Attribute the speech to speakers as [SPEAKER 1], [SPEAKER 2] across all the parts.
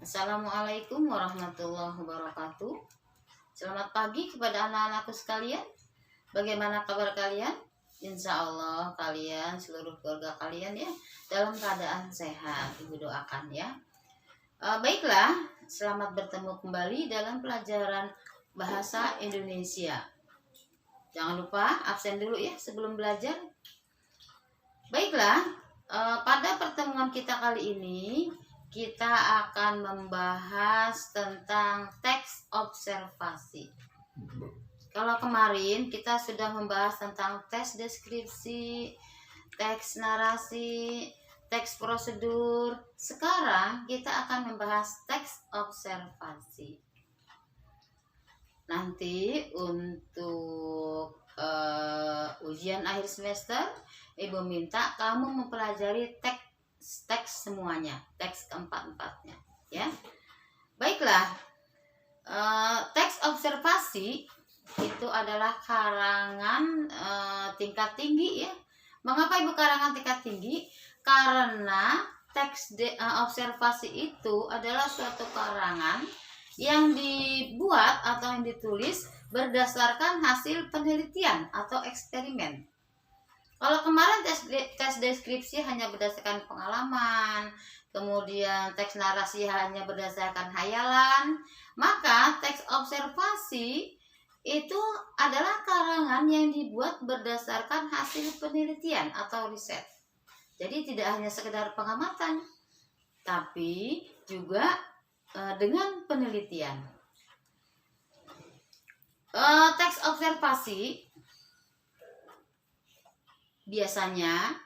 [SPEAKER 1] Assalamualaikum warahmatullahi wabarakatuh. Selamat pagi kepada anak-anakku sekalian. Bagaimana kabar kalian? Insya Allah kalian, seluruh keluarga kalian ya, dalam keadaan sehat. Ibu doakan ya. Baiklah, selamat bertemu kembali dalam pelajaran bahasa Indonesia. Jangan lupa absen dulu ya sebelum belajar. Baiklah, pada pertemuan kita kali ini kita akan membahas tentang teks observasi. Kalau kemarin kita sudah membahas tentang teks deskripsi, teks narasi, teks prosedur. Sekarang kita akan membahas teks observasi. Nanti untuk ujian akhir semester, Ibu minta kamu mempelajari teks semuanya, teks keempat-empatnya ya. Baiklah, teks observasi itu adalah karangan tingkat tinggi ya. Mengapa Ibu karangan tingkat tinggi? Karena teks observasi itu adalah suatu karangan yang dibuat atau yang ditulis berdasarkan hasil penelitian atau eksperimen. Kalau kemarin tes deskripsi hanya berdasarkan pengalaman, kemudian teks narasi hanya berdasarkan hayalan, maka teks observasi itu adalah karangan yang dibuat berdasarkan hasil penelitian atau riset. Jadi tidak hanya sekedar pengamatan, tapi juga dengan penelitian. Teks observasi biasanya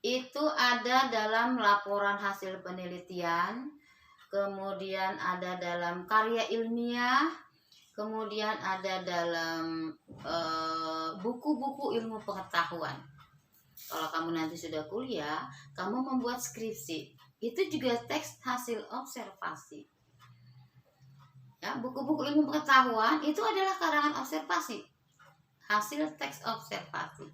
[SPEAKER 1] itu ada dalam laporan hasil penelitian, kemudian ada dalam karya ilmiah, kemudian ada dalam buku-buku ilmu pengetahuan. Kalau kamu nanti sudah kuliah, kamu membuat skripsi, itu juga teks hasil observasi. Ya, buku-buku ilmu pengetahuan itu adalah karangan observasi, hasil teks observasi.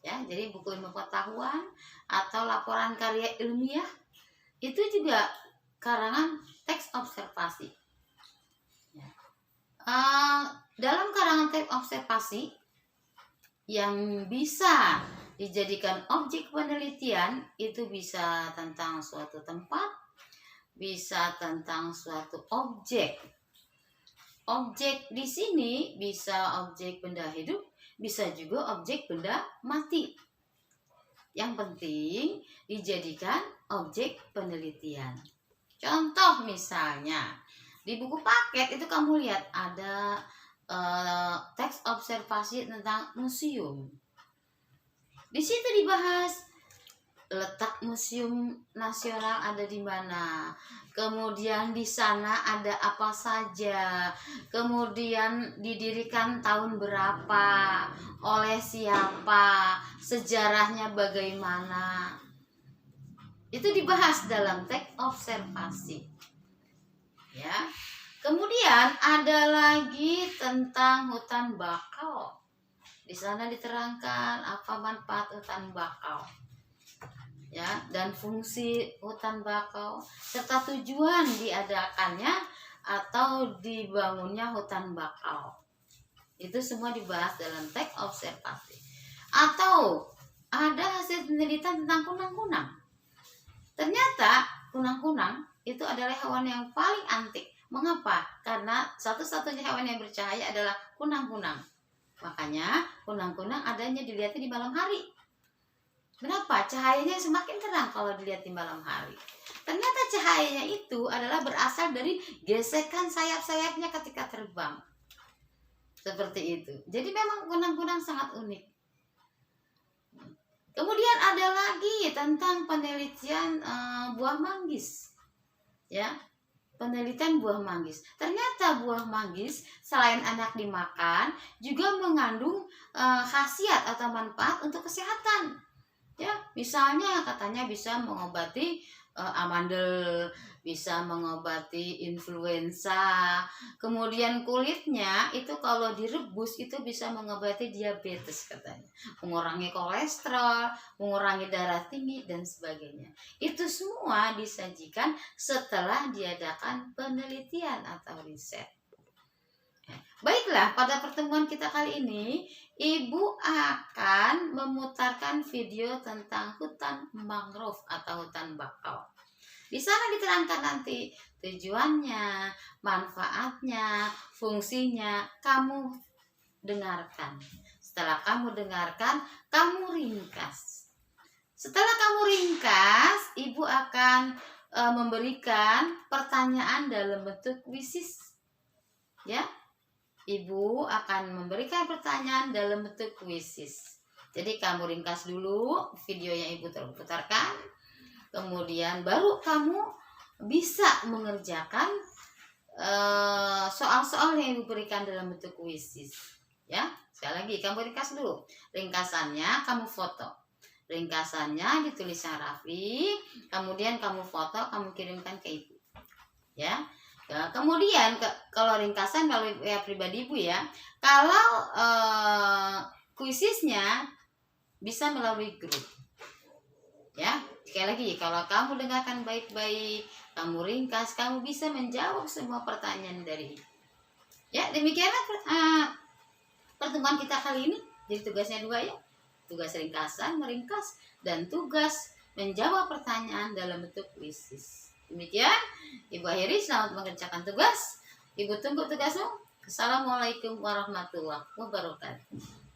[SPEAKER 1] Ya, jadi buku ilmu pengetahuan atau laporan karya ilmiah itu juga karangan teks observasi. Ya. Dalam karangan teks observasi yang bisa dijadikan objek penelitian itu bisa tentang suatu tempat, bisa tentang suatu objek. Objek di sini bisa objek benda hidup, bisa juga objek benda mati. Yang penting dijadikan objek penelitian. Contoh misalnya di buku paket itu kamu lihat ada teks observasi tentang museum. Di situ dibahas letak museum nasional ada di mana, kemudian di sana ada apa saja, kemudian didirikan tahun berapa, oleh siapa, sejarahnya bagaimana. Itu dibahas dalam teks observasi. Ya. Kemudian ada lagi tentang hutan bakau. Di sana diterangkan apa manfaat hutan bakau. Ya, dan fungsi hutan bakau serta tujuan diadakannya atau dibangunnya hutan bakau. Itu semua dibahas dalam teks observasi. Atau ada hasil penelitian tentang kunang-kunang. Ternyata kunang-kunang itu adalah hewan yang paling antik. Mengapa? Karena satu-satunya hewan yang bercahaya adalah kunang-kunang. Makanya kunang-kunang adanya dilihat di malam hari. Kenapa? Cahayanya semakin terang kalau dilihat di malam hari. Ternyata cahayanya itu adalah berasal dari gesekan sayap-sayapnya ketika terbang. Seperti itu. Jadi memang kunang-kunang sangat unik. Kemudian ada lagi tentang penelitian buah manggis. Ya, penelitian buah manggis. Ternyata buah manggis selain enak dimakan, juga mengandung khasiat atau manfaat untuk kesehatan. Ya, misalnya katanya bisa mengobati amandel, bisa mengobati influenza. Kemudian kulitnya itu kalau direbus itu bisa mengobati diabetes katanya, mengurangi kolesterol, mengurangi darah tinggi dan sebagainya. Itu semua disajikan setelah diadakan penelitian atau riset. Baiklah, pada pertemuan kita kali ini, Ibu akan memutarkan video tentang hutan mangrove atau hutan bakau. Di sana diterangkan nanti tujuannya, manfaatnya, fungsinya, kamu dengarkan. Setelah kamu dengarkan, kamu ringkas. Setelah kamu ringkas, Ibu akan memberikan pertanyaan dalam bentuk kuisis. Ya, Ibu akan memberikan pertanyaan dalam bentuk kuisis. Jadi kamu ringkas dulu video yang Ibu putarkan, kemudian baru kamu bisa mengerjakan soal-soal yang Ibu berikan dalam bentuk kuisis. Ya, sekali lagi kamu ringkas dulu. Ringkasannya kamu foto. Ringkasannya ditulis yang rapi, kemudian kamu foto, kamu kirimkan ke Ibu. Ya. Ya, kemudian kalau ringkasan, kalau ya pribadi Ibu ya, kalau kuisisnya bisa melalui grup. Ya, sekali lagi kalau kamu dengarkan baik-baik, kamu ringkas, kamu bisa menjawab semua pertanyaan dari Ibu. Ya, demikianlah pertemuan kita kali ini. Jadi tugasnya 2 ya. Tugas ringkasan, meringkas, dan tugas menjawab pertanyaan dalam bentuk kuisis. Demikian, Ibu akhiri, selamat mengerjakan tugas. Ibu tunggu tugasmu. Assalamualaikum warahmatullahi wabarakatuh.